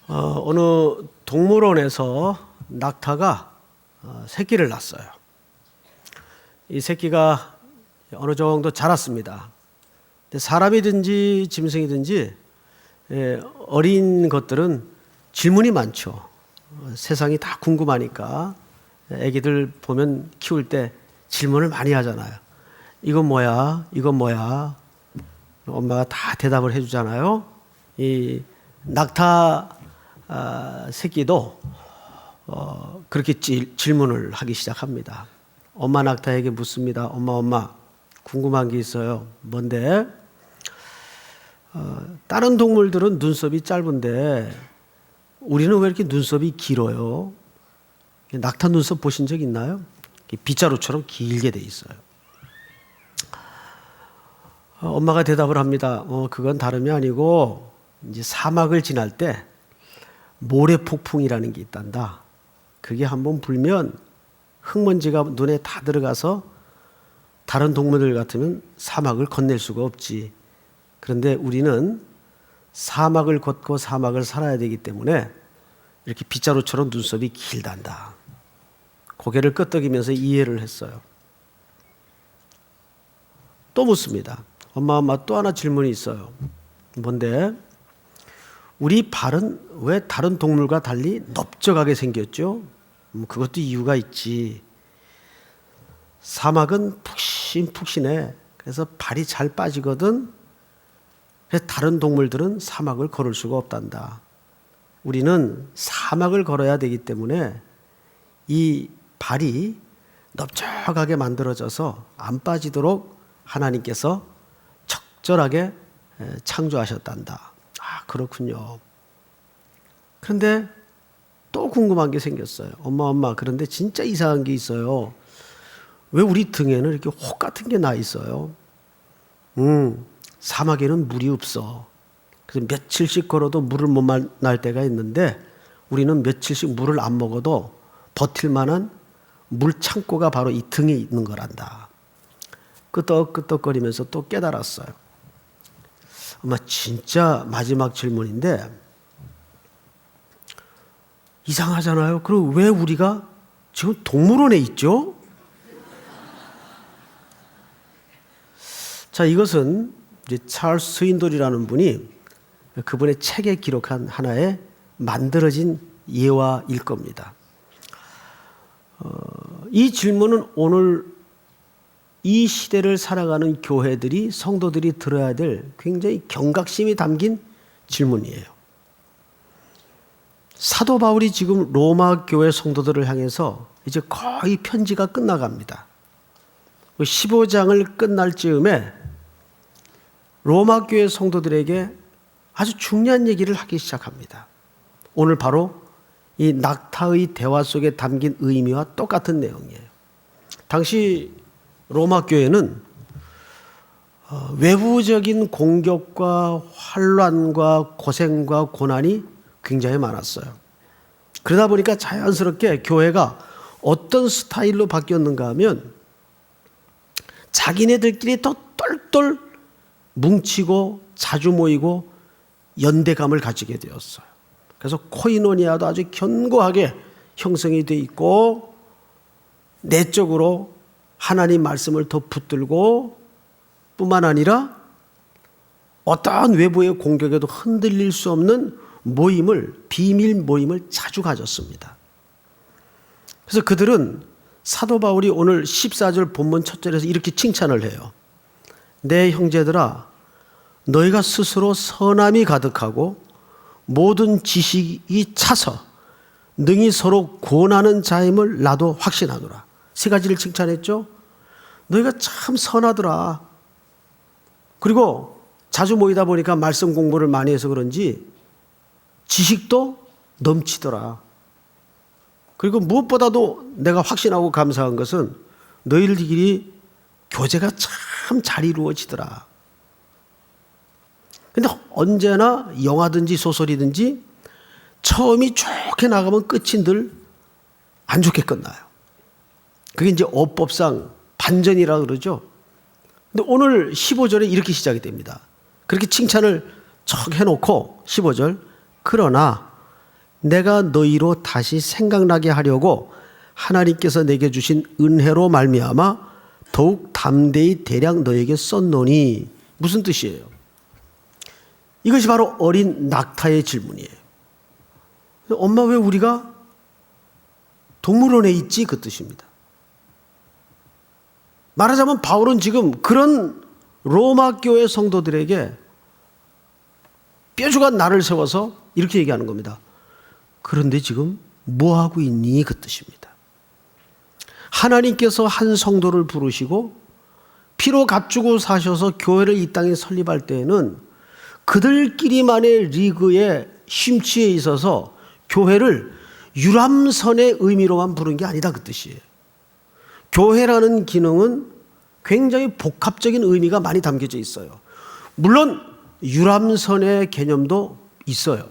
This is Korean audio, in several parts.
어느 동물원에서 낙타가 새끼를 낳았어요. 이 새끼가 어느 정도 자랐습니다. 근데 사람이든지 짐승이든지 어린 것들은 질문이 많죠. 세상이 다 궁금하니까 애기들 보면 키울 때 질문을 많이 하잖아요. 이건 뭐야? 이건 뭐야? 엄마가 다 대답을 해주잖아요. 이 낙타 새끼도 그렇게 질문을 하기 시작합니다. 엄마 낙타에게 묻습니다. 엄마 궁금한 게 있어요. 뭔데? 다른 동물들은 눈썹이 짧은데 우리는 왜 이렇게 눈썹이 길어요? 낙타 눈썹 보신 적 있나요? 빗자루처럼 길게 돼 있어요. 엄마가 대답을 합니다. 그건 다름이 아니고 이제 사막을 지날 때 모래 폭풍이라는 게 있단다. 그게 한번 불면 흙먼지가 눈에 다 들어가서 다른 동물들 같으면 사막을 건넬 수가 없지. 그런데 우리는 사막을 걷고 사막을 살아야 되기 때문에 이렇게 빗자루처럼 눈썹이 길단다. 고개를 끄덕이면서 이해를 했어요. 또 묻습니다. 엄마 또 하나 질문이 있어요. 뭔데? 우리 발은 왜 다른 동물과 달리 넓적하게 생겼죠? 그것도 이유가 있지. 사막은 푹신푹신해. 그래서 발이 잘 빠지거든. 그래서 다른 동물들은 사막을 걸을 수가 없단다. 우리는 사막을 걸어야 되기 때문에 이 발이 넓적하게 만들어져서 안 빠지도록 하나님께서 적절하게 창조하셨단다. 그렇군요. 그런데 또 궁금한 게 생겼어요. 엄마, 그런데 진짜 이상한 게 있어요. 왜 우리 등에는 이렇게 혹 같은 게 나 있어요? 사막에는 물이 없어. 그래서 며칠씩 걸어도 물을 못 만날 때가 있는데 우리는 며칠씩 물을 안 먹어도 버틸 만한 물 창고가 바로 이 등에 있는 거란다. 끄떡끄떡거리면서 또 깨달았어요. 엄마, 진짜 마지막 질문인데 이상하잖아요. 그럼 왜 우리가 지금 동물원에 있죠? 자, 이것은 이제 찰스 스윈돌이라는 분이 그분의 책에 기록한 하나의 만들어진 예화일 겁니다. 이 질문은 오늘 이 시대를 살아가는 교회들이, 성도들이 들어야 될 굉장히 경각심이 담긴 질문이에요. 사도 바울이 지금 로마 교회 성도들을 향해서 이제 거의 편지가 끝나갑니다. 15장을 끝날 즈음에 로마 교회 성도들에게 아주 중요한 얘기를 하기 시작합니다. 오늘 바로 이 낙타의 대화 속에 담긴 의미와 똑같은 내용이에요. 당시 로마 교회는 외부적인 공격과 환란과 고생과 고난이 굉장히 많았어요. 그러다 보니까 자연스럽게 교회가 어떤 스타일로 바뀌었는가 하면 자기네들끼리 더 똘똘 뭉치고 자주 모이고 연대감을 가지게 되었어요. 그래서 코이노니아도 아주 견고하게 형성이 되어 있고 내적으로 하나님 말씀을 더 붙들고 뿐만 아니라 어떠한 외부의 공격에도 흔들릴 수 없는 비밀 모임을 자주 가졌습니다. 그래서 그들은 사도 바울이 오늘 14절 본문 첫 절에서 이렇게 칭찬을 해요. 내 형제들아, 너희가 스스로 선함이 가득하고 모든 지식이 차서 능히 서로 권하는 자임을 나도 확신하노라. 세 가지를 칭찬했죠. 너희가 참 선하더라. 그리고 자주 모이다 보니까 말씀 공부를 많이 해서 그런지 지식도 넘치더라. 그리고 무엇보다도 내가 확신하고 감사한 것은 너희들끼리 교제가 참 잘 이루어지더라. 근데 언제나 영화든지 소설이든지 처음이 좋게 나가면 끝이 늘 안 좋게 끝나요. 그게 이제 어법상 반전이라고 그러죠. 근데 오늘 15절에 이렇게 시작이 됩니다. 그렇게 칭찬을 척 해놓고 15절, 그러나 내가 너희로 다시 생각나게 하려고 하나님께서 내게 주신 은혜로 말미암아 더욱 담대히 대략 너에게 썼노니. 무슨 뜻이에요? 이것이 바로 어린 낙타의 질문이에요. 엄마, 왜 우리가 동물원에 있지? 그 뜻입니다. 말하자면 바울은 지금 그런 로마 교회 성도들에게 뾰족한 날을 세워서 이렇게 얘기하는 겁니다. 그런데 지금 뭐 하고 있니? 그 뜻입니다. 하나님께서 한 성도를 부르시고 피로 값주고 사셔서 교회를 이 땅에 설립할 때에는 그들끼리만의 리그의 심취에 있어서 교회를 유람선의 의미로만 부른 게 아니다, 그 뜻이에요. 교회라는 기능은 굉장히 복합적인 의미가 많이 담겨져 있어요. 물론 유람선의 개념도 있어요.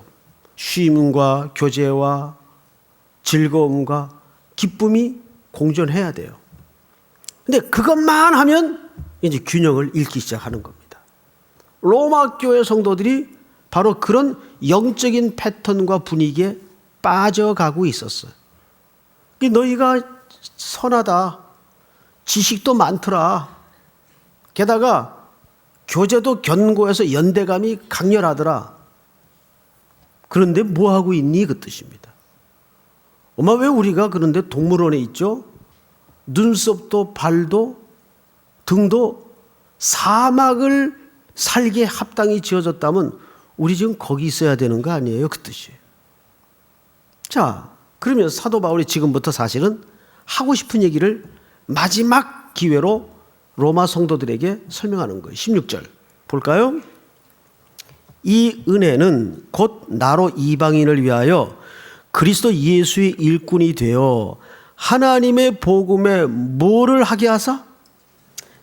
쉼과 교제와 즐거움과 기쁨이 공존해야 돼요. 근데 그것만 하면 이제 균형을 잃기 시작하는 겁니다. 로마 교회 성도들이 바로 그런 영적인 패턴과 분위기에 빠져가고 있었어요. 너희가 선하다, 지식도 많더라, 게다가 교제도 견고해서 연대감이 강렬하더라. 그런데 뭐 하고 있니? 그 뜻입니다. 엄마, 왜 우리가 그런데 동물원에 있죠? 눈썹도 발도 등도 사막을 살기에 합당히 지어졌다면 우리 지금 거기 있어야 되는 거 아니에요? 그 뜻이에요. 자, 그러면 사도 바울이 지금부터 사실은 하고 싶은 얘기를 마지막 기회로 로마 성도들에게 설명하는 거예요. 16절 볼까요? 이 은혜는 곧 나로 이방인을 위하여 그리스도 예수의 일꾼이 되어 하나님의 복음에 뭐를 하게 하사?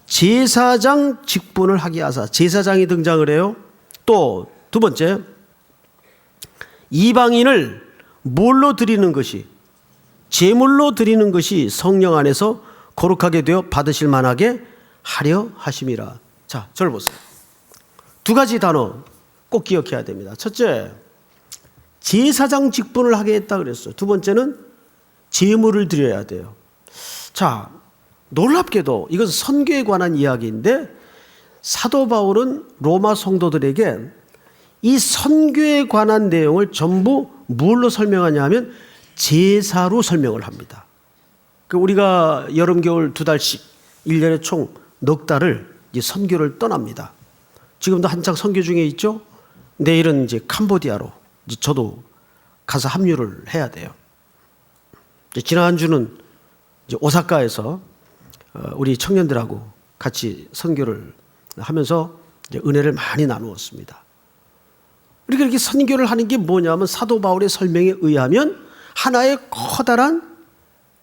제사장 직분을 하게 하사. 제사장이 등장을 해요. 또 두 번째, 이방인을 뭘로 드리는 것이? 제물로 드리는 것이 성령 안에서 거룩하게 되어 받으실 만하게 하려 하심이라. 자, 저를 보세요. 두 가지 단어 꼭 기억해야 됩니다. 첫째, 제사장 직분을 하게 했다 그랬어요. 두 번째는 제물을 드려야 돼요. 자, 놀랍게도 이건 선교에 관한 이야기인데 사도 바울은 로마 성도들에게 이 선교에 관한 내용을 전부 뭘로 설명하냐 하면 제사로 설명을 합니다. 우리가 여름, 겨울 2달씩 1년에 총 넉 달을 이제 선교를 떠납니다. 지금도 한창 선교 중에 있죠. 내일은 이제 캄보디아로 이제 저도 가서 합류를 해야 돼요. 지난주는 이제 오사카에서 우리 청년들하고 같이 선교를 하면서 이제 은혜를 많이 나누었습니다. 우리가 이렇게 선교를 하는 게 뭐냐면 사도 바울의 설명에 의하면 하나의 커다란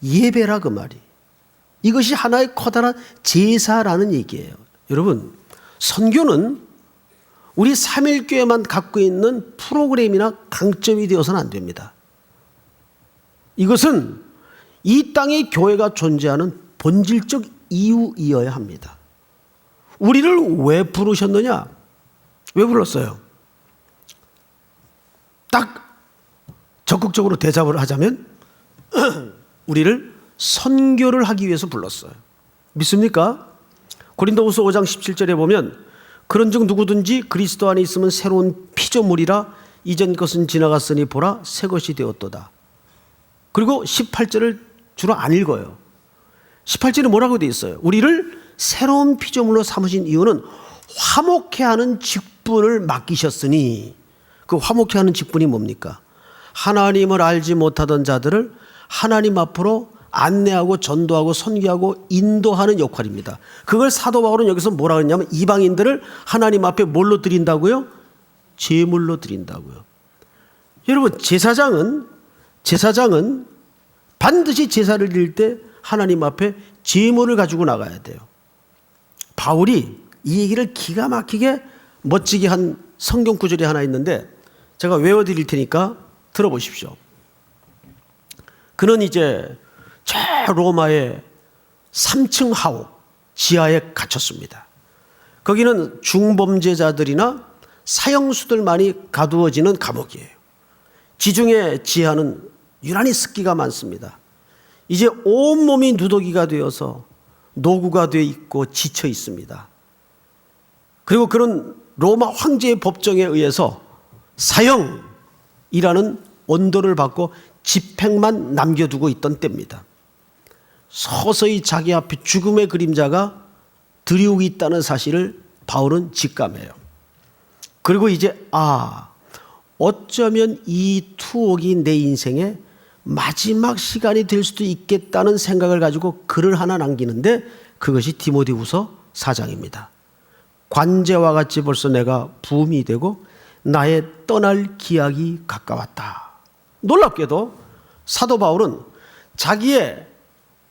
예배라 그 말이. 이것이 하나의 커다란 제사라는 얘기예요. 여러분, 선교는 우리 3일교회만 갖고 있는 프로그램이나 강점이 되어서는 안 됩니다. 이것은 이 땅에 교회가 존재하는 본질적 이유이어야 합니다. 우리를 왜 부르셨느냐? 왜 불렀어요? 딱 적극적으로 대답을 하자면 우리를 선교를 하기 위해서 불렀어요. 믿습니까? 고린도후서 5장 17절에 보면 그런즉 누구든지 그리스도 안에 있으면 새로운 피조물이라 이전 것은 지나갔으니 보라 새 것이 되었도다. 그리고 18절을 주로 안 읽어요. 18절에 뭐라고 되어 있어요? 우리를 새로운 피조물로 삼으신 이유는 화목해 하는 직분을 맡기셨으니. 그 화목해 하는 직분이 뭡니까? 하나님을 알지 못하던 자들을 하나님 앞으로 안내하고 전도하고 선교하고 인도하는 역할입니다. 그걸 사도 바울은 여기서 뭐라 그랬냐면 이방인들을 하나님 앞에 뭘로 드린다고요? 제물로 드린다고요. 여러분, 제사장은 반드시 제사를 드릴 때 하나님 앞에 제물을 가지고 나가야 돼요. 바울이 이 얘기를 기가 막히게 멋지게 한 성경 구절이 하나 있는데 제가 외워드릴 테니까 들어보십시오. 그는 이제 저 로마의 3층 하옥 지하에 갇혔습니다. 거기는 중범죄자들이나 사형수들만이 가두어지는 감옥이에요. 지중해 지하는 유난히 습기가 많습니다. 이제 온몸이 누더기가 되어서 노구가 되어 있고 지쳐 있습니다. 그리고 그런 로마 황제의 법정에 의해서 사형이라는 언도를 받고 집행만 남겨두고 있던 때입니다. 서서히 자기 앞에 죽음의 그림자가 드리우고 있다는 사실을 바울은 직감해요. 그리고 이제 어쩌면 이 투옥이 내 인생의 마지막 시간이 될 수도 있겠다는 생각을 가지고 글을 하나 남기는데 그것이 디모데후서 4장입니다. 관제와 같이 벌써 내가 부음이 되고 나의 떠날 기약이 가까웠다. 놀랍게도 사도 바울은 자기의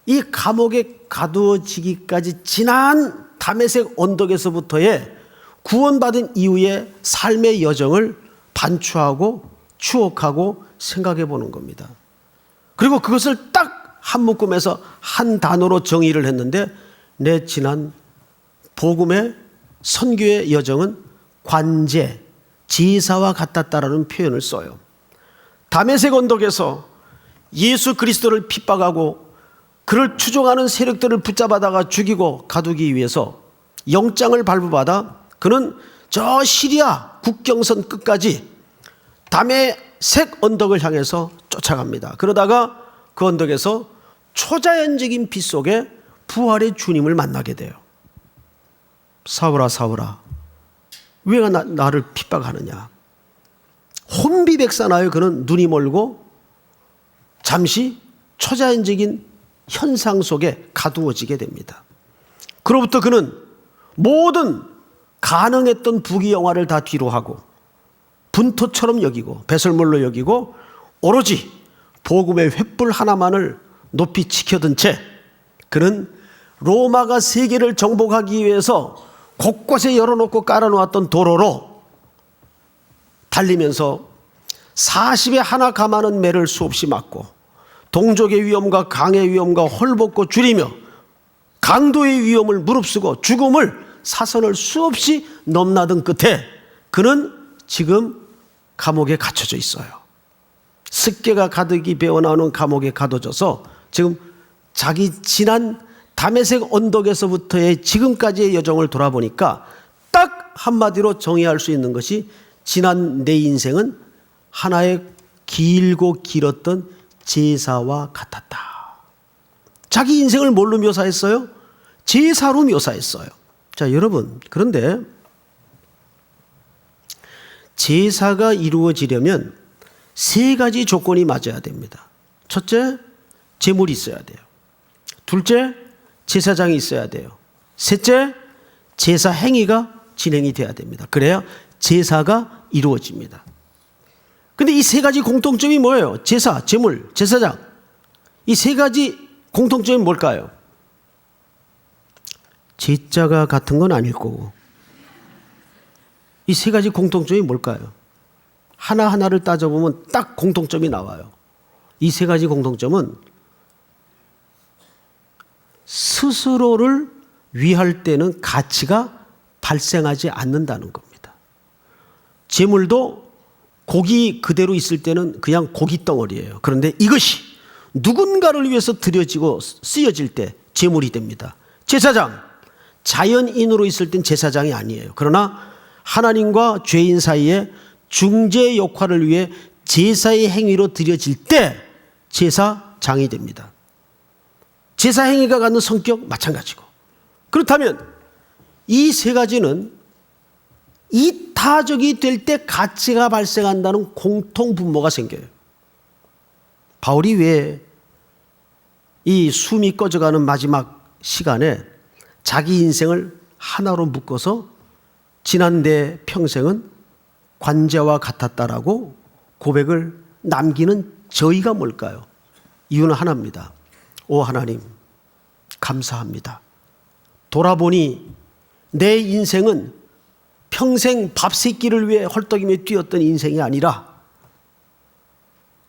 이 감옥에 가두어지기까지 지난 다메섹 언덕에서부터의 구원받은 이후의 삶의 여정을 반추하고 추억하고 생각해 보는 겁니다. 그리고 그것을 딱 한 묶음에서 한 단어로 정의를 했는데 내 지난 복음의 선교의 여정은 관제, 제사와 같았다라는 표현을 써요. 다메섹 언덕에서 예수 그리스도를 핍박하고 그를 추종하는 세력들을 붙잡아다가 죽이고 가두기 위해서 영장을 발부받아 그는 저 시리아 국경선 끝까지 다메섹 언덕을 향해서 쫓아갑니다. 그러다가 그 언덕에서 초자연적인 빛 속에 부활의 주님을 만나게 돼요. 사울아 사울아 왜 나를 핍박하느냐. 혼비백산하여 그는 눈이 멀고 잠시 초자연적인 현상 속에 가두어지게 됩니다. 그로부터 그는 모든 가능했던 부귀영화를 다 뒤로 하고 분토처럼 여기고 배설물로 여기고 오로지 복음의 횃불 하나만을 높이 지켜둔 채 그는 로마가 세계를 정복하기 위해서 곳곳에 열어놓고 깔아놓았던 도로로 달리면서 40에 하나 감하는 매를 수없이 맞고 동족의 위험과 강의 위험과 헐벗고 줄이며 강도의 위험을 무릅쓰고 죽음을 사선을 수없이 넘나든 끝에 그는 지금 감옥에 갇혀져 있어요. 습기가 가득히 배어나오는 감옥에 가둬져서 지금 자기 지난 다메섹 언덕에서부터의 지금까지의 여정을 돌아보니까 딱 한마디로 정의할 수 있는 것이 지난 내 인생은 하나의 길고 길었던 제사와 같았다. 자기 인생을 뭘로 묘사했어요? 제사로 묘사했어요. 자, 여러분, 그런데 제사가 이루어지려면 세 가지 조건이 맞아야 됩니다. 첫째, 제물이 있어야 돼요. 둘째, 제사장이 있어야 돼요. 셋째, 제사 행위가 진행이 돼야 됩니다. 그래야 제사가 이루어집니다. 근데 이 세 가지 공통점이 뭐예요? 제사, 제물, 제사장. 이 세 가지 공통점이 뭘까요? 제자가 같은 건 아닐 거고. 이 세 가지 공통점이 뭘까요? 하나하나를 따져보면 딱 공통점이 나와요. 이 세 가지 공통점은 스스로를 위할 때는 가치가 발생하지 않는다는 겁니다. 제물도 고기 그대로 있을 때는 그냥 고기 덩어리예요. 그런데 이것이 누군가를 위해서 드려지고 쓰여질 때 제물이 됩니다. 제사장, 자연인으로 있을 땐 제사장이 아니에요. 그러나 하나님과 죄인 사이에 중재 역할을 위해 제사의 행위로 드려질 때 제사장이 됩니다. 제사 행위가 갖는 성격 마찬가지고. 그렇다면 이 세 가지는 이타적이 될 때 가치가 발생한다는 공통 분모가 생겨요. 바울이 왜 이 숨이 꺼져가는 마지막 시간에 자기 인생을 하나로 묶어서 지난 내 평생은 관제와 같았다라고 고백을 남기는 저희가 뭘까요? 이유는 하나입니다. 오 하나님, 감사합니다. 돌아보니 내 인생은 평생 밥 세 끼를 위해 헐떡이며 뛰었던 인생이 아니라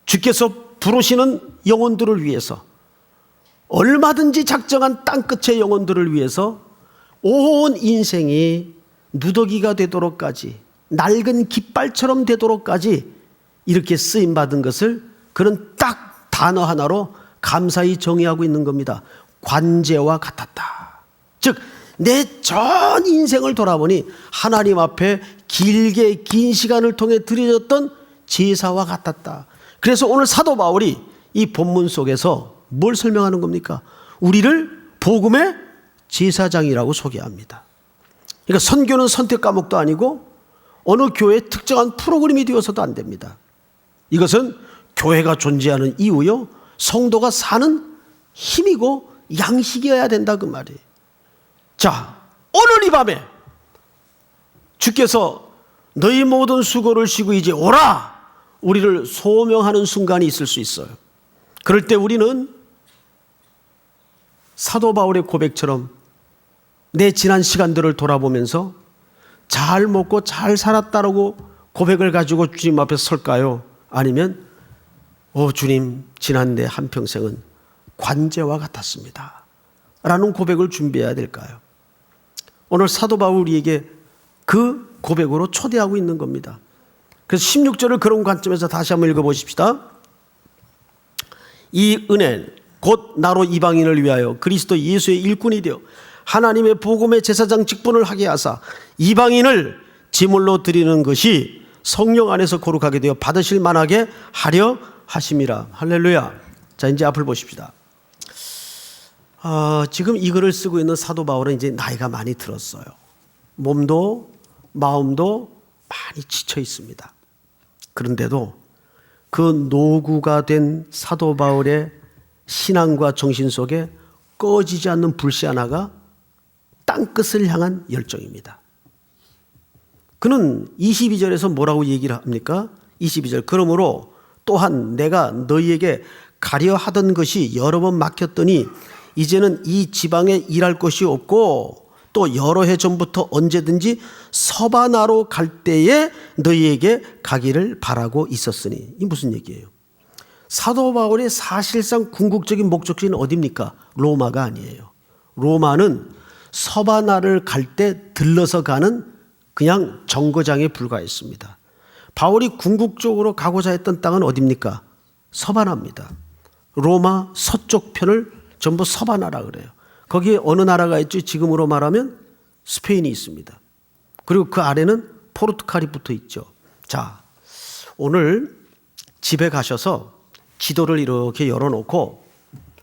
주께서 부르시는 영혼들을 위해서 얼마든지 작정한 땅끝의 영혼들을 위해서 온 인생이 누더기가 되도록까지 낡은 깃발처럼 되도록까지 이렇게 쓰임받은 것을 그는 딱 단어 하나로 감사히 정의하고 있는 겁니다. 관제와 같았다. 즉 내 전 인생을 돌아보니 하나님 앞에 길게 긴 시간을 통해 드려졌던 제사와 같았다. 그래서 오늘 사도 바울이 이 본문 속에서 뭘 설명하는 겁니까? 우리를 복음의 제사장이라고 소개합니다. 그러니까 선교는 선택 과목도 아니고 어느 교회의 특정한 프로그램이 되어서도 안 됩니다. 이것은 교회가 존재하는 이유요, 성도가 사는 힘이고 양식이어야 된다 그 말이에요. 자, 오늘 이 밤에 주께서 너희 모든 수고를 쉬고 이제 오라, 우리를 소명하는 순간이 있을 수 있어요. 그럴 때 우리는 사도 바울의 고백처럼 내 지난 시간들을 돌아보면서 잘 먹고 잘 살았다라고 고백을 가지고 주님 앞에 설까요? 아니면 주님, 지난 내 한평생은 관제와 같았습니다 라는 고백을 준비해야 될까요? 오늘 사도 바울이 우리에게 그 고백으로 초대하고 있는 겁니다. 그래서 16절을 그런 관점에서 다시 한번 읽어보십시다. 이 은혜 곧 나로 이방인을 위하여 그리스도 예수의 일꾼이 되어 하나님의 복음의 제사장 직분을 하게 하사 이방인을 제물로 드리는 것이 성령 안에서 거룩하게 되어 받으실 만하게 하려 하심이라. 할렐루야. 자, 이제 앞을 보십시다. 지금 이 글을 쓰고 있는 사도 바울은 이제 나이가 많이 들었어요. 몸도 마음도 많이 지쳐 있습니다. 그런데도 그 노구가 된 사도 바울의 신앙과 정신 속에 꺼지지 않는 불씨 하나가 땅끝을 향한 열정입니다. 그는 22절에서 뭐라고 얘기를 합니까? 22절, 그러므로 또한 내가 너희에게 가려 하던 것이 여러 번 막혔더니 이제는 이 지방에 일할 것이 없고 또 여러 해 전부터 언제든지 서바나로 갈 때에 너희에게 가기를 바라고 있었으니. 이 무슨 얘기예요? 사도 바울의 사실상 궁극적인 목적지는 어디입니까? 로마가 아니에요. 로마는 서바나를 갈 때 들러서 가는 그냥 정거장에 불과했습니다. 바울이 궁극적으로 가고자 했던 땅은 어디입니까? 서바나입니다. 로마 서쪽 편을 전부 서바나라 그래요. 거기에 어느 나라가 있죠? 지금으로 말하면 스페인이 있습니다. 그리고 그 아래는 포르투갈이 붙어 있죠. 자, 오늘 집에 가셔서 지도를 이렇게 열어놓고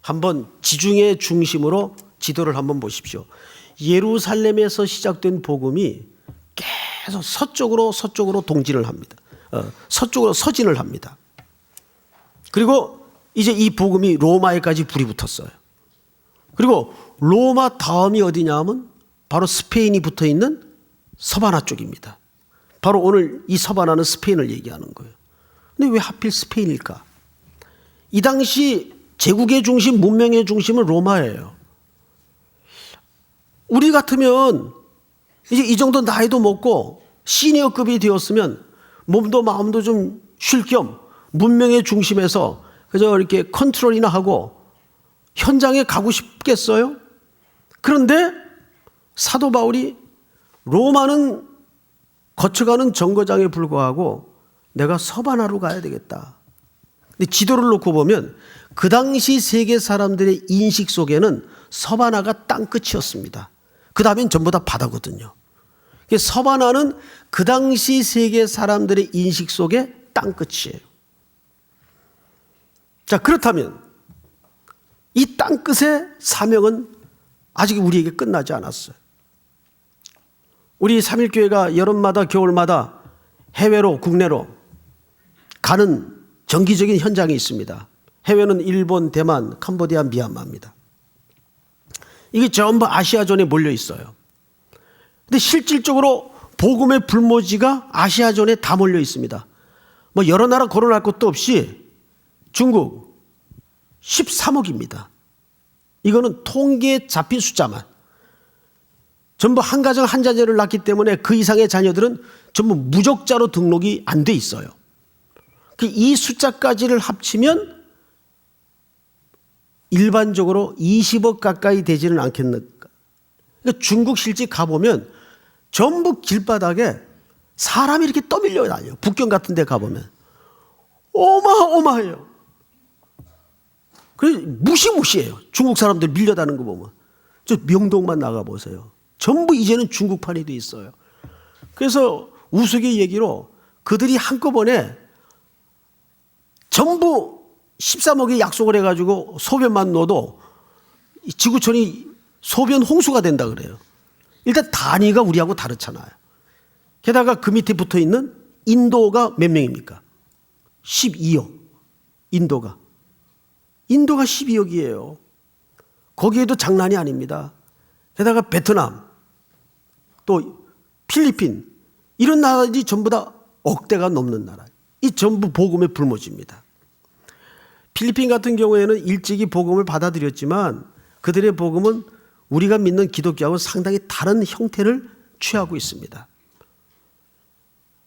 한번 지중해 중심으로 지도를 한번 보십시오. 예루살렘에서 시작된 복음이 계속 서쪽으로 동진을 합니다. 서쪽으로 서진을 합니다. 그리고 이제 이 복음이 로마에까지 불이 붙었어요. 그리고 로마 다음이 어디냐 하면 바로 스페인이 붙어 있는 서바나 쪽입니다. 바로 오늘 이 서바나는 스페인을 얘기하는 거예요. 근데 왜 하필 스페인일까? 이 당시 제국의 중심, 문명의 중심은 로마예요. 우리 같으면 이제 이 정도 나이도 먹고 시니어급이 되었으면 몸도 마음도 좀 쉴 겸 문명의 중심에서 그저 이렇게 컨트롤이나 하고 현장에 가고 싶겠어요? 그런데 사도 바울이 로마는 거쳐가는 정거장에 불과하고 내가 서바나로 가야 되겠다. 근데 지도를 놓고 보면 그 당시 세계 사람들의 인식 속에는 서바나가 땅끝이었습니다. 그 다음엔 전부 다 바다거든요. 서바나는 그 당시 세계 사람들의 인식 속에 땅끝이에요. 자, 그렇다면 이 땅끝의 사명은 아직 우리에게 끝나지 않았어요. 우리 삼일교회가 여름마다 겨울마다 해외로 국내로 가는 정기적인 현장이 있습니다. 해외는 일본, 대만, 캄보디아, 미얀마입니다. 이게 전부 아시아존에 몰려 있어요. 근데 실질적으로 복음의 불모지가 아시아존에 다 몰려 있습니다. 뭐 여러 나라 거론할 것도 없이 중국 13억입니다. 이거는 통계에 잡힌 숫자만. 전부 한 가정 한 자녀를 낳기 때문에 그 이상의 자녀들은 전부 무적자로 등록이 안 돼 있어요. 이 숫자까지를 합치면 일반적으로 20억 가까이 되지는 않겠는가. 그러니까 중국 실제 가보면 전부 길바닥에 사람이 이렇게 떠밀려 다녀요. 북경 같은 데 가보면. 어마어마해요. 그래 무시무시해요. 중국 사람들 밀려다는 거 보면. 저 명동만 나가보세요. 전부 이제는 중국판이 돼 있어요. 그래서 우스갯 얘기로 그들이 한꺼번에 전부 13억의 약속을 해가지고 소변만 넣어도 지구촌이 소변 홍수가 된다 그래요. 일단 단위가 우리하고 다르잖아요. 게다가 그 밑에 붙어 있는 인도가 몇 명입니까? 12억. 인도가 12억이에요. 거기에도 장난이 아닙니다. 게다가 베트남, 또 필리핀, 이런 나라들이 전부 다 억대가 넘는 나라. 이 전부 복음의 불모지입니다. 필리핀 같은 경우에는 일찍이 복음을 받아들였지만 그들의 복음은 우리가 믿는 기독교하고 상당히 다른 형태를 취하고 있습니다.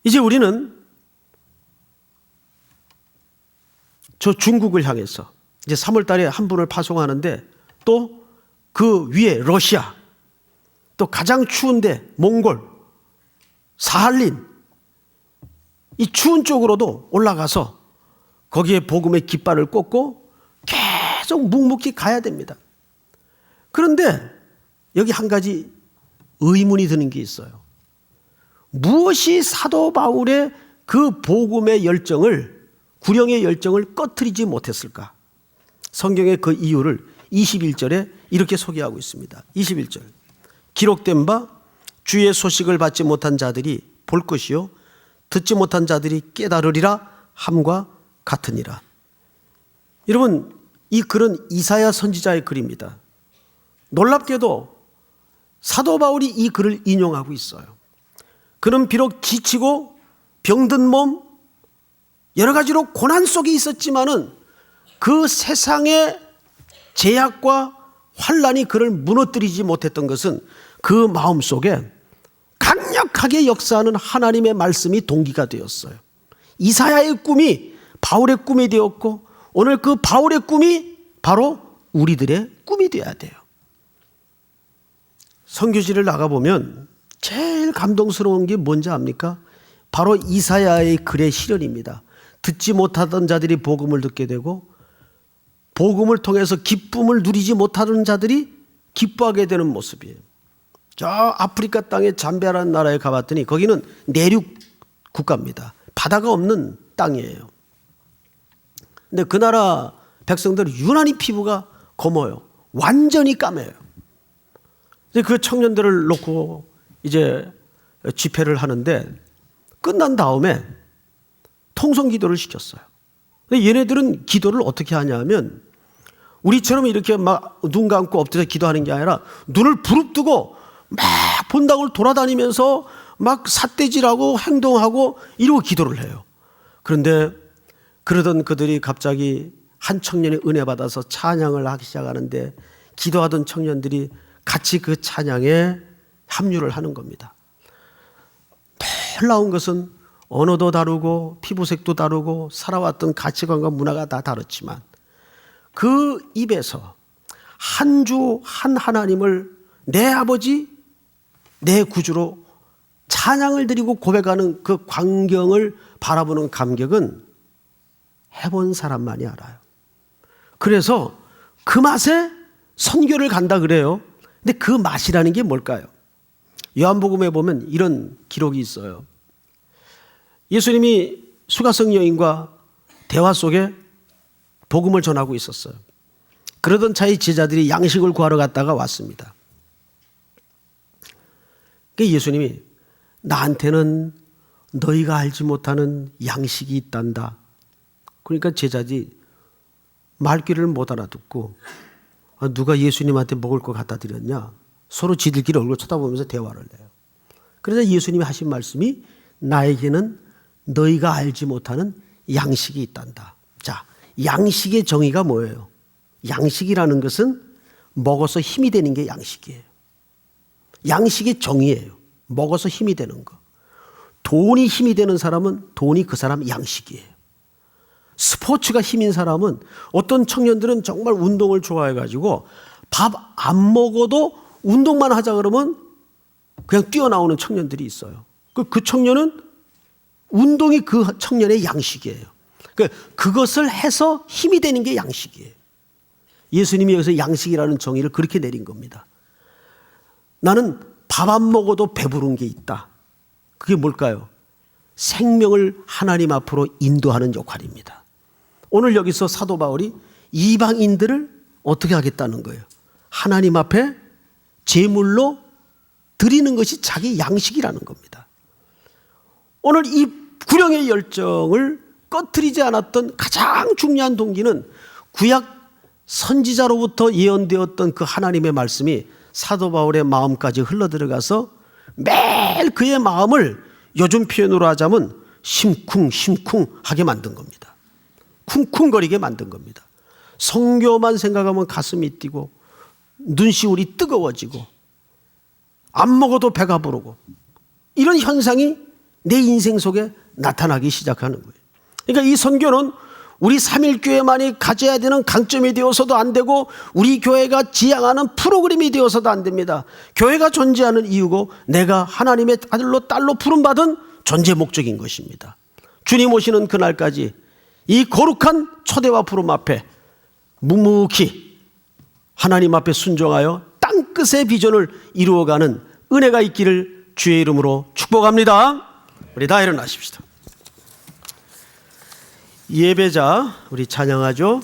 이제 우리는 저 중국을 향해서 이제 3월 달에 한 분을 파송하는데 또 그 위에 러시아, 또 가장 추운데 몽골, 사할린, 이 추운 쪽으로도 올라가서 거기에 복음의 깃발을 꽂고 계속 묵묵히 가야 됩니다. 그런데 여기 한 가지 의문이 드는 게 있어요. 무엇이 사도 바울의 그 복음의 열정을, 구령의 열정을 꺼트리지 못했을까? 성경의 그 이유를 21절에 이렇게 소개하고 있습니다. 21절. 기록된 바 주의 소식을 받지 못한 자들이 볼 것이요 듣지 못한 자들이 깨달으리라 함과 같으니라. 여러분, 이 글은 이사야 선지자의 글입니다. 놀랍게도 사도 바울이 이 글을 인용하고 있어요. 그는 비록 지치고 병든 몸, 여러 가지로 고난 속에 있었지만은 그 세상의 제약과 환란이 그를 무너뜨리지 못했던 것은 그 마음속에 강력하게 역사하는 하나님의 말씀이 동기가 되었어요. 이사야의 꿈이 바울의 꿈이 되었고 오늘 그 바울의 꿈이 바로 우리들의 꿈이 되어야 돼요. 선교지를 나가보면 제일 감동스러운 게 뭔지 압니까? 바로 이사야의 글의 실현입니다. 듣지 못하던 자들이 복음을 듣게 되고 복음을 통해서 기쁨을 누리지 못하는 자들이 기뻐하게 되는 모습이에요. 저 아프리카 땅의 잠비아라는 나라에 가봤더니 거기는 내륙 국가입니다. 바다가 없는 땅이에요. 근데 그 나라 백성들은 유난히 피부가 검어요. 완전히 까매요. 그 청년들을 놓고 이제 집회를 하는데 끝난 다음에 통성 기도를 시켰어요. 근데 얘네들은 기도를 어떻게 하냐면 우리처럼 이렇게 막 눈 감고 엎드려 기도하는 게 아니라 눈을 부릅뜨고 막 본당을 돌아다니면서 막 삿대질하고 행동하고 이러고 기도를 해요. 그런데 그러던 그들이 갑자기 한 청년이 은혜 받아서 찬양을 하기 시작하는데 기도하던 청년들이 같이 그 찬양에 합류를 하는 겁니다. 놀라운 것은 언어도 다르고 피부색도 다르고 살아왔던 가치관과 문화가 다 다르지만 그 입에서 한 주 한 하나님을 내 아버지, 내 구주로 찬양을 드리고 고백하는 그 광경을 바라보는 감격은 해본 사람만이 알아요. 그래서 그 맛에 선교를 간다 그래요. 근데 그 맛이라는 게 뭘까요? 요한복음에 보면 이런 기록이 있어요. 예수님이 수가성 여인과 대화 속에 복음을 전하고 있었어요. 그러던 차에 제자들이 양식을 구하러 갔다가 왔습니다. 그러니까 예수님이 나한테는 너희가 알지 못하는 양식이 있단다. 그러니까 제자들이 말귀를 못 알아듣고 누가 예수님한테 먹을 거 갖다 드렸냐? 서로 지들끼리 얼굴 쳐다보면서 대화를 해요. 그래서 예수님이 하신 말씀이 나에게는 너희가 알지 못하는 양식이 있단다. 자, 양식의 정의가 뭐예요? 양식이라는 것은 먹어서 힘이 되는 게 양식이에요. 양식의 정의예요. 먹어서 힘이 되는 거. 돈이 힘이 되는 사람은 돈이 그 사람 양식이에요. 스포츠가 힘인 사람은 어떤 청년들은 정말 운동을 좋아해가지고 밥 안 먹어도 운동만 하자 그러면 그냥 뛰어나오는 청년들이 있어요. 그 청년은 운동이 그 청년의 양식이에요. 그것을 해서 힘이 되는 게 양식이에요. 예수님이 여기서 양식이라는 정의를 그렇게 내린 겁니다. 나는 밥 안 먹어도 배부른 게 있다. 그게 뭘까요? 생명을 하나님 앞으로 인도하는 역할입니다. 오늘 여기서 사도 바울이 이방인들을 어떻게 하겠다는 거예요? 하나님 앞에 제물로 드리는 것이 자기 양식이라는 겁니다. 오늘 이 구령의 열정을 꺼트리지 않았던 가장 중요한 동기는 구약 선지자로부터 예언되었던 그 하나님의 말씀이 사도 바울의 마음까지 흘러들어가서 매일 그의 마음을 요즘 표현으로 하자면 심쿵심쿵하게 만든 겁니다. 쿵쿵거리게 만든 겁니다. 성교만 생각하면 가슴이 뛰고 눈시울이 뜨거워지고 안 먹어도 배가 부르고 이런 현상이 내 인생 속에 나타나기 시작하는 거예요. 그러니까 이 선교는 우리 삼일교회만이 가져야 되는 강점이 되어서도 안 되고 우리 교회가 지향하는 프로그램이 되어서도 안 됩니다. 교회가 존재하는 이유고 내가 하나님의 아들로 딸로 부름받은 존재 목적인 것입니다. 주님 오시는 그날까지 이 거룩한 초대와 부름 앞에 묵묵히 하나님 앞에 순종하여 땅끝의 비전을 이루어가는 은혜가 있기를 주의 이름으로 축복합니다. 우리 다 일어나십시다. 예배자 우리 찬양하죠.